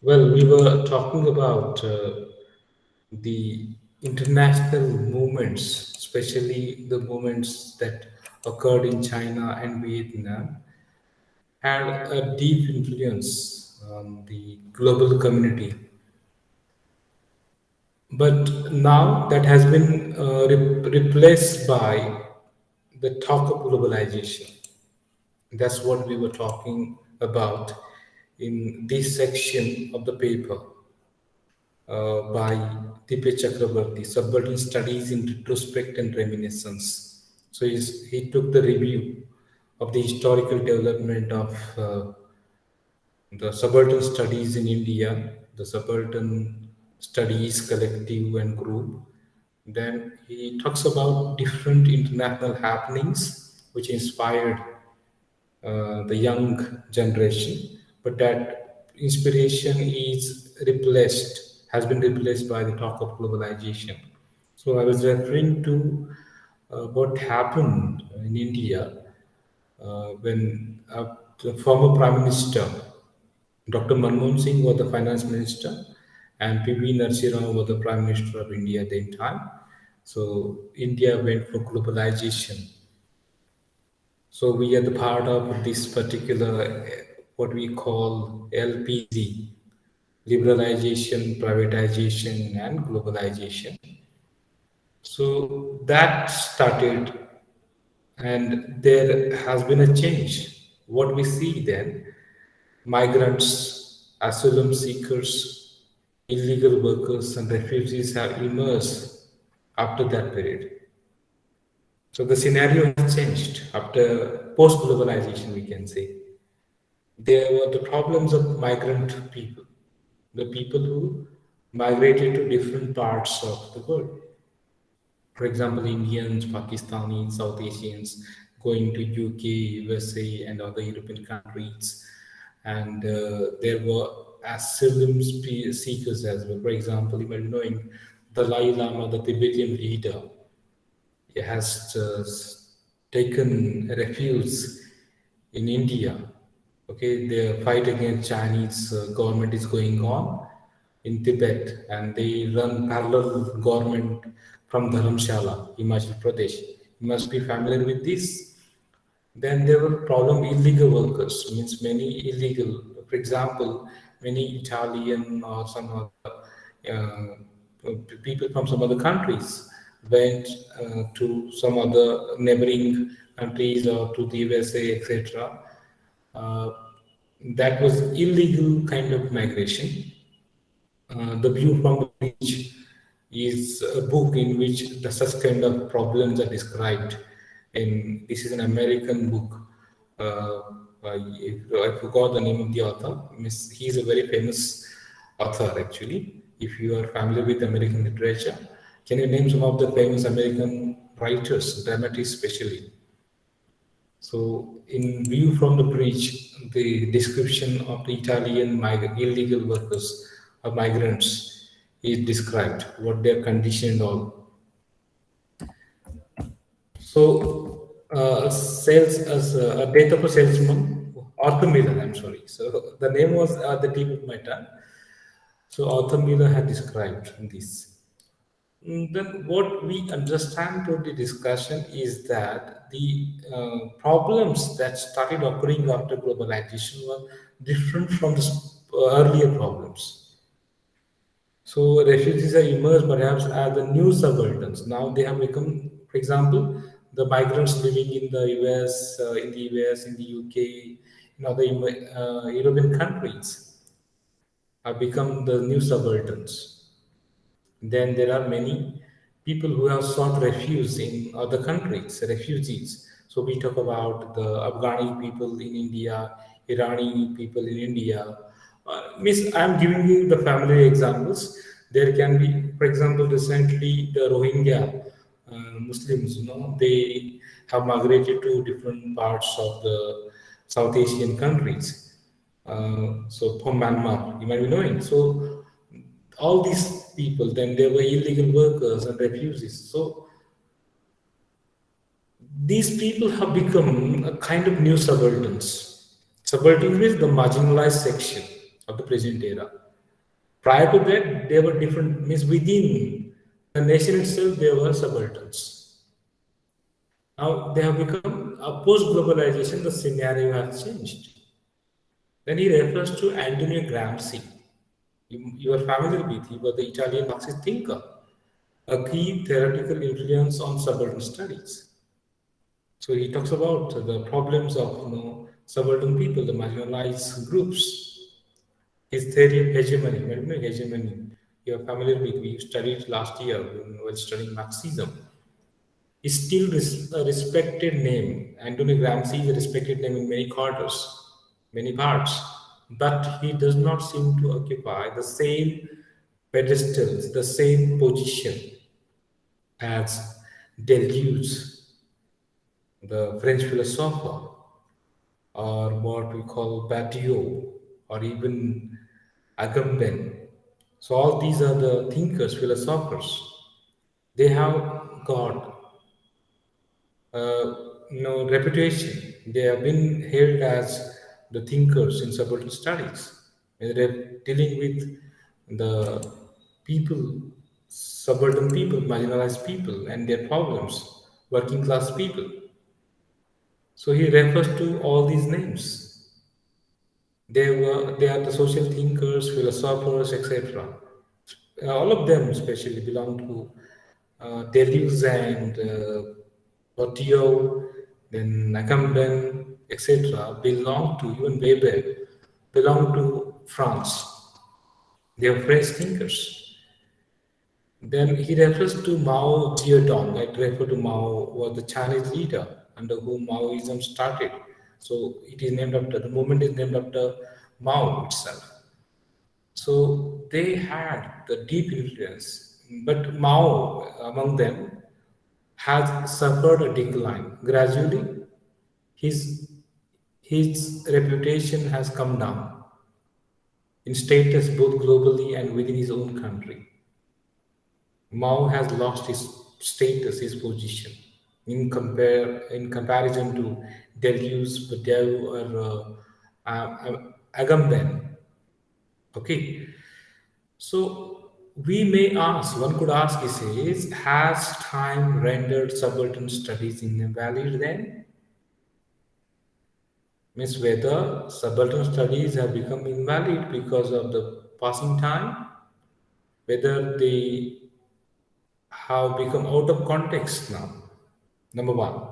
Well, we were talking about the international movements, especially the movements that occurred in China and Vietnam, had a deep influence on the global community. But now that has been replaced by the talk of globalization. That's what we were talking about in this section of the paper by Dipe Chakrabarti, Subaltern Studies in Retrospect and Reminiscence. So he took the review of the historical development of the subaltern studies in India, the subaltern studies collective and group. Then he talks about different international happenings which inspired the young generation, but that inspiration has been replaced by the talk of globalization. So I was referring to what happened in India when the former Prime Minister Dr. Manmohan Singh was the finance minister, and P.V. Narasimha Rao was the prime minister of India at the time. So India went for globalization. So we are the part of this particular what we call LPG, liberalization, privatization, and globalization. So that started, and there has been a change. What we see then, migrants, asylum seekers, illegal workers, and refugees have emerged after that period. So the scenario has changed after post globalization, we can say. There were the problems of migrant people, the people who migrated to different parts of the world. For example, Indians, Pakistanis, South Asians going to UK, USA, and other European countries. And there were seekers as well. For example, you might be knowing Dalai Lama, the Tibetan leader, he has taken refuge in India. Okay, the fight against Chinese government is going on in Tibet, and they run parallel government from Dharamshala, Himachal Pradesh. You must be familiar with this. Then there were problem illegal workers, means many illegal. For example, many Italian or some other people from some other countries went to some other neighboring countries or to the USA, etc. Uh, that was illegal kind of migration. The View from the Bridge is a book in which the such kind of problems are described. And this is an American book. I forgot the name of the author. He is a very famous author, actually. If you are familiar with American literature, can you name some of the famous American writers, dramatists especially? So, in View from the Bridge, the description of the Italian illegal workers or migrants is described, what their condition and all. So, sales as a death of a salesman, Arthur Miller, I'm sorry. So, the name was at the tip of my tongue. So, Arthur Miller had described this. Then what we understand from the discussion is that the problems that started occurring after globalization were different from the earlier problems. So refugees have emerged perhaps as the new subalterns. Now they have become, for example, the migrants living in the US, in the UK, in other European countries have become the new subalterns. Then there are many people who have sought refuge in other countries, refugees. So we talk about the Afghani people in India, Irani people in India. Miss, I'm giving you the family examples. There can be, for example, recently the Rohingya Muslims, they have migrated to different parts of the South Asian countries. So from Myanmar, you might be knowing. So all these people, then there were illegal workers and refugees. So these people have become a kind of new subalterns. Subalterns means the marginalized section of the present era. Prior to that, they were different, means within the nation itself, they were subalterns. Now they have become a post globalization, the scenario has changed. Then he refers to Antonio Gramsci. You are familiar with, he was the Italian Marxist thinker, a key theoretical influence on subaltern studies. So he talks about the problems of subaltern people, the marginalized groups. His theory of hegemony, hegemony, you are familiar with, we studied last year while studying Marxism, is still a respected name. Antonio Gramsci is a respected name in many quarters, many parts, but he does not seem to occupy the same pedestals, the same position as Deleuze, the French philosopher, or what we call Badiou, or even Agamben. So all these are the thinkers, philosophers. They have got reputation. They have been hailed as the thinkers in subaltern studies. And they're dealing with the people, subaltern people, marginalized people, and their problems, working class people. So he refers to all these names. They are the social thinkers, philosophers, etc. All of them, especially, belong to Deleuze and Bourdieu, then Agamben, etc., belong to, even Weber, belong to France. They are French thinkers. Then he refers to Mao Zedong. I refer to Mao was the Chinese leader under whom Maoism started. So it is named after, the movement is named after Mao itself. So they had the deep influence, but Mao among them has suffered a decline. Gradually, his his reputation has come down in status both globally and within his own country. Mao has lost his status, his position in comparison to Deleuze, Badiou, or Agamben. Okay, so we may ask, one could ask, he says, has time rendered subaltern studies invalid then? Means whether subaltern studies have become invalid because of the passing time, whether they have become out of context now. Number one.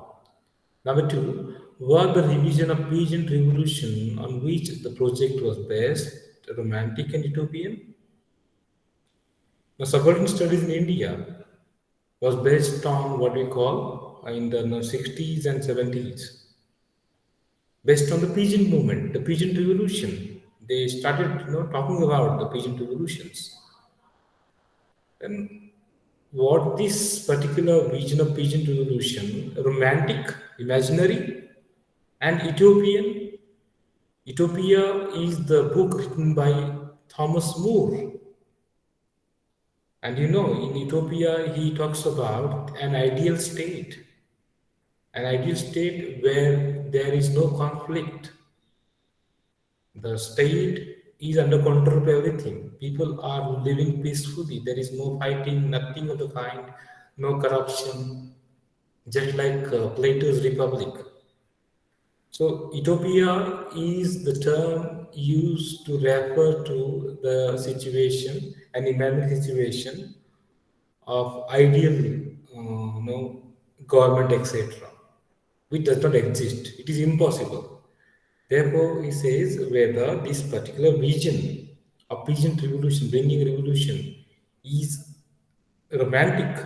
Number two, was the revision of peasant revolution on which the project was based romantic and utopian? Now, subaltern studies in India was based on what we call in the 60s and 70s, based on the peasant movement, the peasant revolution. They started talking about the peasant revolutions. And what this particular vision of peasant revolution, romantic, imaginary, and utopian. Utopia is the book written by Thomas More. And in Utopia, he talks about an ideal state where there is no conflict. The state is under control of everything. People are living peacefully. There is no fighting, nothing of the kind, no corruption, just like Plato's Republic. So, utopia is the term used to refer to the situation, an imaginary situation of ideal, government, etc., which does not exist. It is impossible. Therefore, he says whether this particular vision of peasant revolution, bringing revolution, is romantic,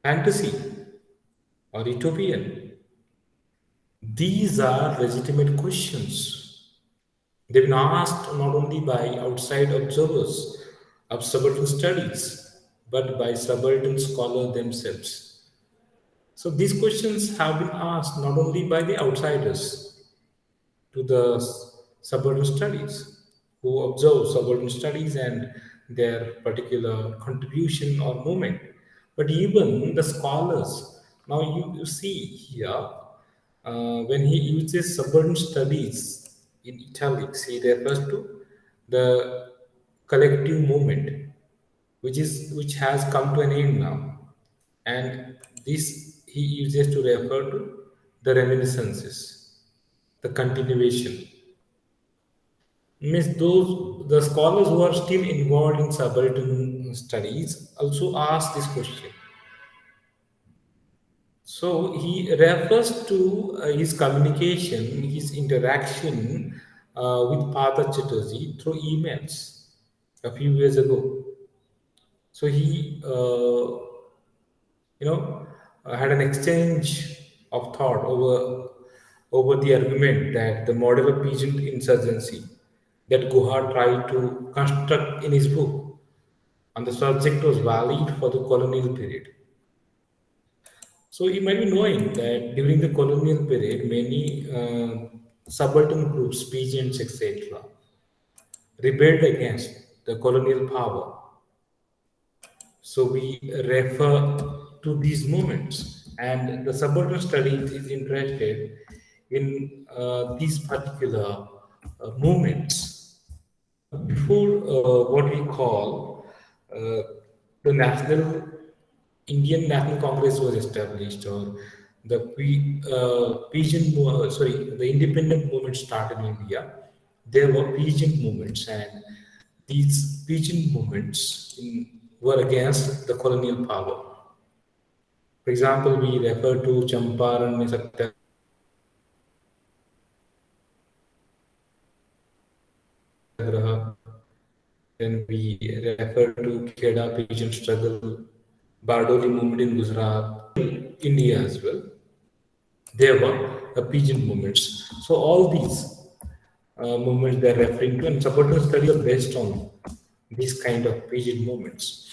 fantasy, or utopian. These are legitimate questions. They've been asked not only by outside observers of subaltern studies, but by subaltern scholars themselves. So these questions have been asked not only by the outsiders to the subaltern studies, who observe subaltern studies and their particular contribution or movement, but even the scholars. Now you see here, when he uses subaltern studies in italics, he refers to the collective movement, which has come to an end now, and this he uses to refer to the reminiscences, the continuation. Means those the scholars who are still involved in subaltern studies also ask this question. So he refers to his communication, his interaction with Partha Chatterjee through emails a few years ago. So he, had an exchange of thought over the argument that the model of peasant insurgency that Guha tried to construct in his book on the subject was valid for the colonial period. So you might be knowing that during the colonial period, many subaltern groups, peasants, etc., rebelled against the colonial power. So we refer to these movements, and the subaltern studies is interested in these particular movements. Before what we call uh, the national Indian National Congress was established, or the independent movement started in India. There were peasant movements, and these peasant movements were against the colonial power. For example, we refer to Champaran Satyagraha, then we refer to Kheda peasant struggle, Bardoli movement in Gujarat, India as well. There were pigeon movements. So all these movements they're referring to, and subaltern studies are based on these kind of pigeon movements.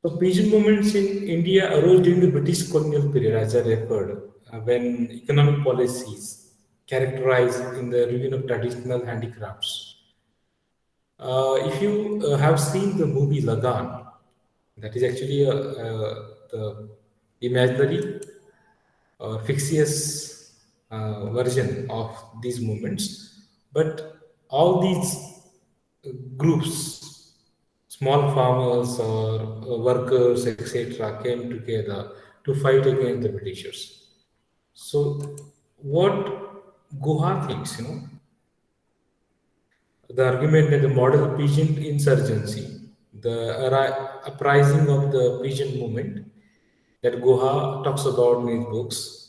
So pigeon movements in India arose during the British colonial period, as I referred, when economic policies characterized in the ruin of traditional handicrafts. If you have seen the movie Lagan, that is actually the imaginary or fictitious version of these movements, but all these groups, small farmers or workers, etc., came together to fight against the Britishers. So, what Guha thinks, the argument that the model peasant insurgency, the uprising of the peasant movement that Guha talks about in his books,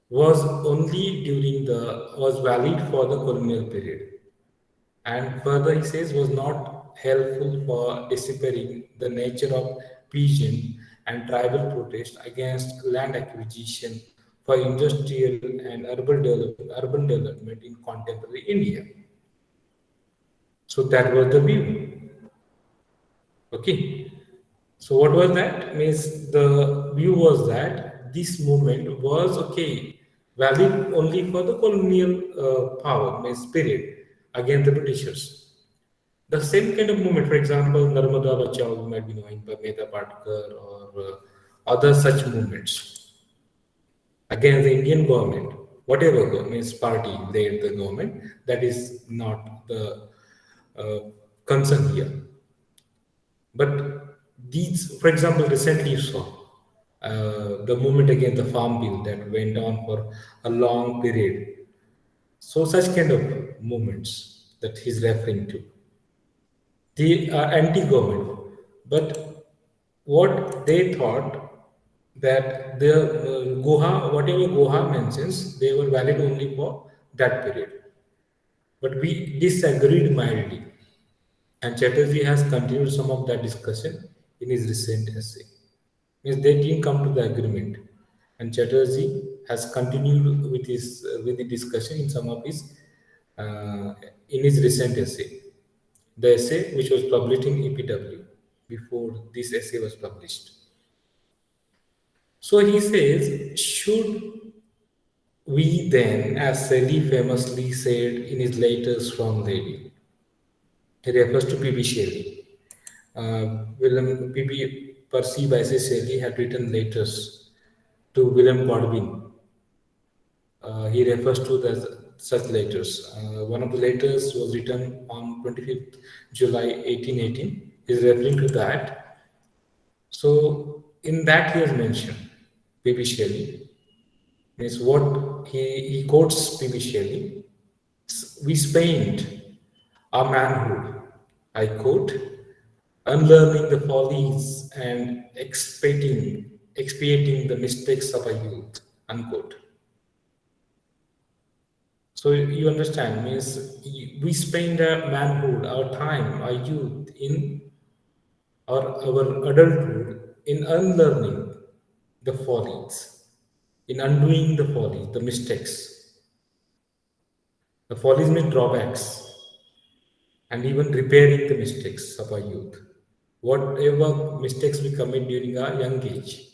was only during the was valid for the colonial period, and further he says was not helpful for disappearing the nature of peasant and tribal protest against land acquisition for industrial and urban development in contemporary India. So that was the view. Okay. So what was that? Means the view was that this movement was okay, valid only for the colonial power, means period, against the Britishers. The same kind of movement, for example, Narmada Bachao, you might be knowing by Mehta Patkar or other such movements against the Indian government, whatever means party led the government, that is not the uh, concern here. But these, for example, recently you saw the movement against the farm bill that went on for a long period. So such kind of movements that he's referring to, they are anti-government, but what they thought that the Goha, whatever Goha mentions, they were valid only for that period. But we disagreed mildly. And Chatterjee has continued some of that discussion in his recent essay. Means they didn't come to the agreement, and Chatterjee has continued with the discussion in some of his in his recent essay, the essay which was published in EPW before this essay was published. So he says, should we then, as Shelley famously said in his latest Strong Lady, he refers to P.B. Shelley. William P.B. Percy Bysshe Shelley had written letters to William Godwin. he refers to such letters. One of the letters was written on 25th July 1818. He's referring to that. So in that he has mentioned P.B. Shelley. Means what he quotes P.B. Shelley. We spent our manhood, I quote, unlearning the follies and expiating the mistakes of our youth, unquote. So you understand, means we spend our manhood, our time, our youth in our adulthood in unlearning the follies, in undoing the follies, the mistakes. The follies mean drawbacks, and even repairing the mistakes of our youth. Whatever mistakes we commit during our young age,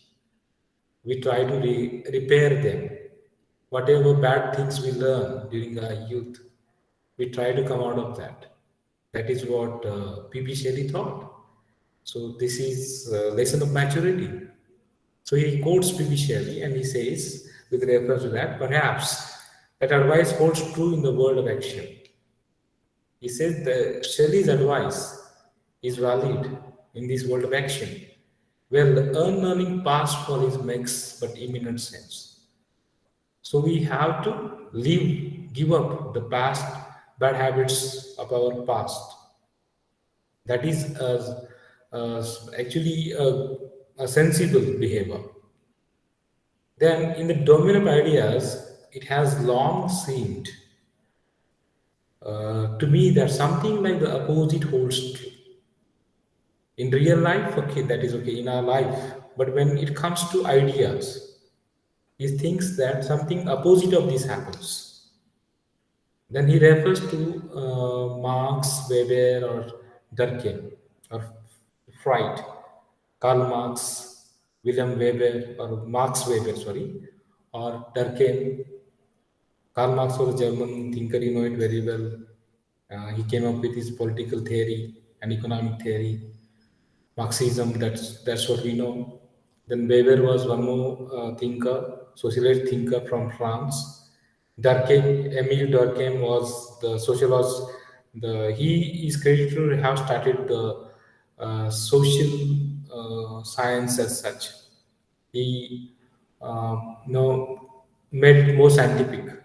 we try to repair them. Whatever bad things we learn during our youth, we try to come out of that. That is what P.B. Shelley thought. So this is a lesson of maturity. So he quotes P.B. Shelley and he says, with reference to that, perhaps that advice holds true in the world of action. He says that Shelley's advice is valid in this world of action, where the unlearning past follies makes but imminent sense. So we have to give up the past bad habits of our past. That is actually a sensible behavior. Then, in the domain of ideas, it has long seemed to me that something like the opposite holds true. In real life, okay, that is okay in our life. But when it comes to ideas, he thinks that something opposite of this happens. Then he refers to Marx, Weber, or Durkheim, or Freud, Karl Marx, William Weber, or Max Weber, sorry, or Durkheim. Karl Marx was a German thinker, you know it very well. He came up with his political theory and economic theory. Marxism, that's what we know. Then Weber was one more thinker, socialist thinker from France. Durkheim, Emile Durkheim was the sociologist. He is credited to have started the social science as such. He made it more scientific.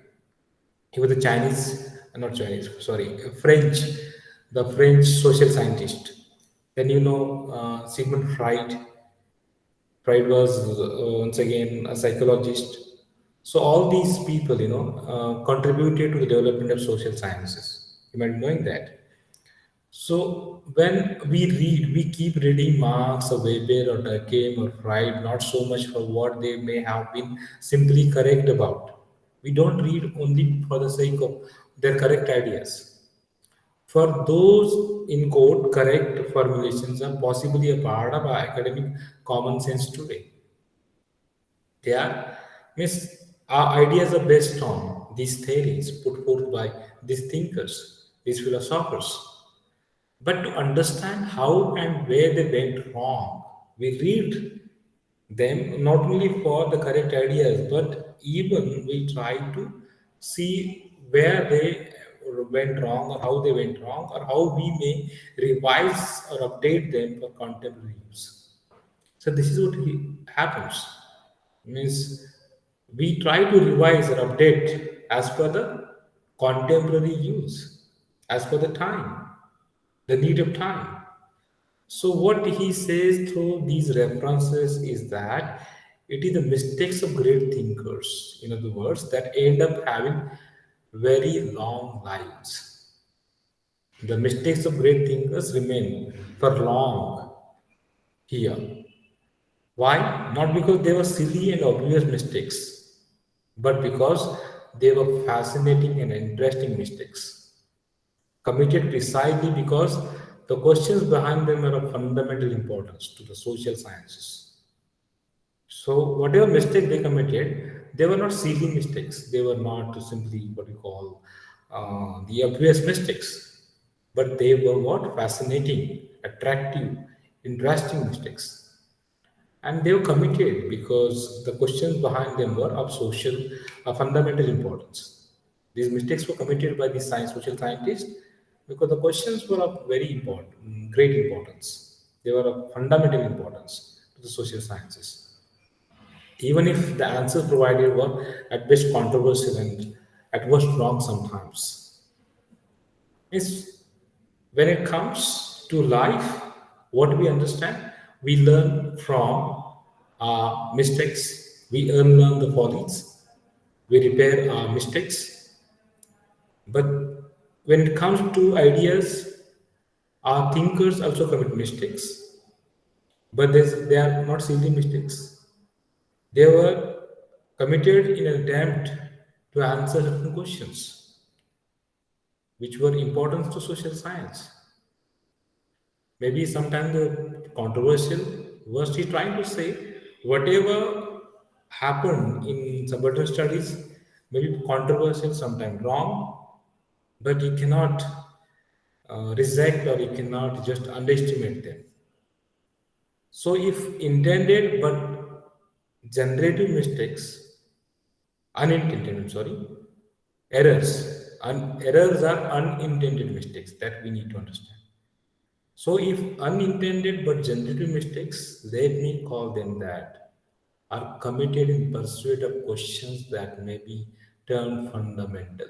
He was a Chinese, not Chinese, sorry, French, the French social scientist. Then Sigmund Freud. Freud was once again a psychologist. So all these people, contributed to the development of social sciences. You might be knowing that. So when we read, we keep reading Marx or Weber or Durkheim or Freud, not so much for what they may have been simply correct about. We don't read only for the sake of their correct ideas. For those in quote correct formulations are possibly a part of our academic common sense today. They are means our ideas are based on these theories put forth by these thinkers, these philosophers. But to understand how and where they went wrong, we read them not only for the correct ideas, but even we try to see where they went wrong or how they went wrong or how we may revise or update them for contemporary use. So this is what happens. Means we try to revise or update as per the contemporary use, as per the time, the need of time. So, what he says through these references is that it is the mistakes of great thinkers, in other words, that end up having very long lives. The mistakes of great thinkers remain for long here. Why? Not because they were silly and obvious mistakes, but because they were fascinating and interesting mistakes, committed precisely because the questions behind them are of fundamental importance to the social sciences. So, whatever mistake they committed, they were not silly mistakes. They were not simply what we call the obvious mistakes, but they were what fascinating, attractive, interesting mistakes. And they were committed because the questions behind them were of social, fundamental importance. These mistakes were committed by the science, social scientists because the questions were of very important, great importance. They were of fundamental importance to the social sciences, even if the answers provided were at best controversial and at worst wrong sometimes. Is when it comes to life, what we understand, we learn from our mistakes, we unlearn the follies, we repair our mistakes. But when it comes to ideas, our thinkers also commit mistakes, but they are not silly mistakes. They were committed in an attempt to answer certain questions which were important to social science. Maybe sometimes the controversial was he trying to say whatever happened in subaltern studies may be controversial, sometimes wrong, but you cannot reject or you cannot just underestimate them. So if intended but generative mistakes, unintended, I'm sorry, errors, errors are unintended mistakes that we need to understand. So, if unintended but generative mistakes, let me call them that, are committed in pursuit of questions that may be termed fundamental.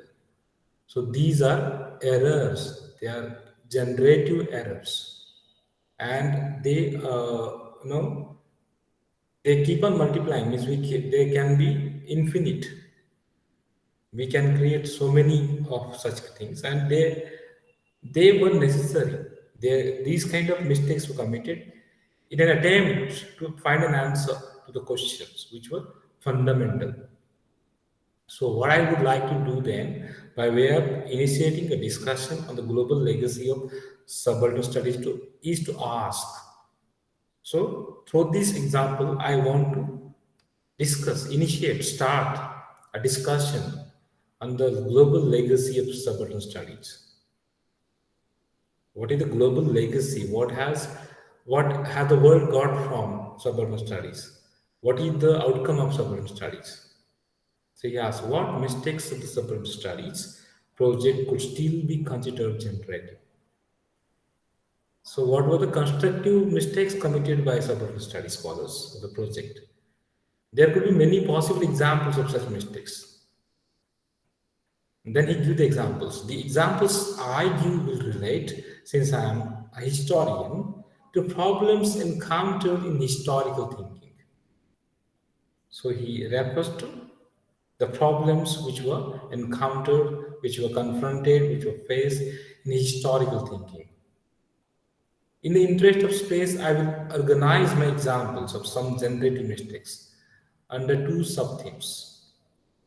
So, these are errors, they are generative errors, and they keep on multiplying, means they can be infinite. We can create so many of such things, and they were necessary. These kind of mistakes were committed in an attempt to find an answer to the questions which were fundamental. So, what I would like to do then, by way of initiating a discussion on the global legacy of subaltern studies, is to ask. So, through this example, I want to start a discussion on the global legacy of subaltern studies. What is the global legacy? What has the world got from suburban studies? What is the outcome of suburban studies? So he asks, what mistakes of the suburban studies project could still be considered generative? So what were the constructive mistakes committed by suburban studies scholars of the project? There could be many possible examples of such mistakes. And then he gives the examples. The examples I give will relate, since I am a historian, to problems encountered in historical thinking. So he refers to the problems which were encountered, which were confronted, which were faced in historical thinking. In the interest of space, I will organize my examples of some generative mistakes under two sub-themes.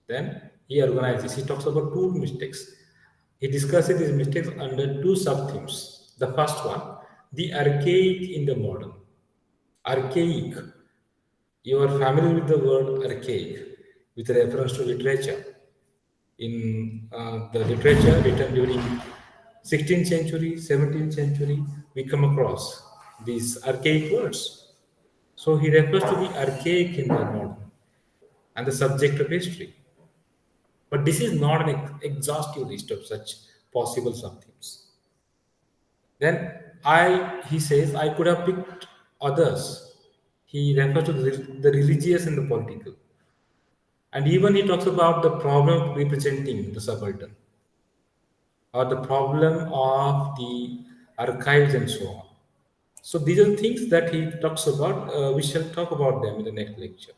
Then he organizes, he talks about two mistakes. He discusses these mistakes under two sub-themes. The first one, the archaic in the modern. Archaic. You are familiar with the word archaic with reference to literature. In the literature written during 16th century, 17th century, we come across these archaic words. So he refers to the archaic in the modern and the subject of history. But this is not an exhaustive list of such possible subthemes. Then he says, I could have picked others. He refers to the religious and the political. And even he talks about the problem of representing the subaltern or the problem of the archives and so on. So these are things that he talks about. We shall talk about them in the next lecture.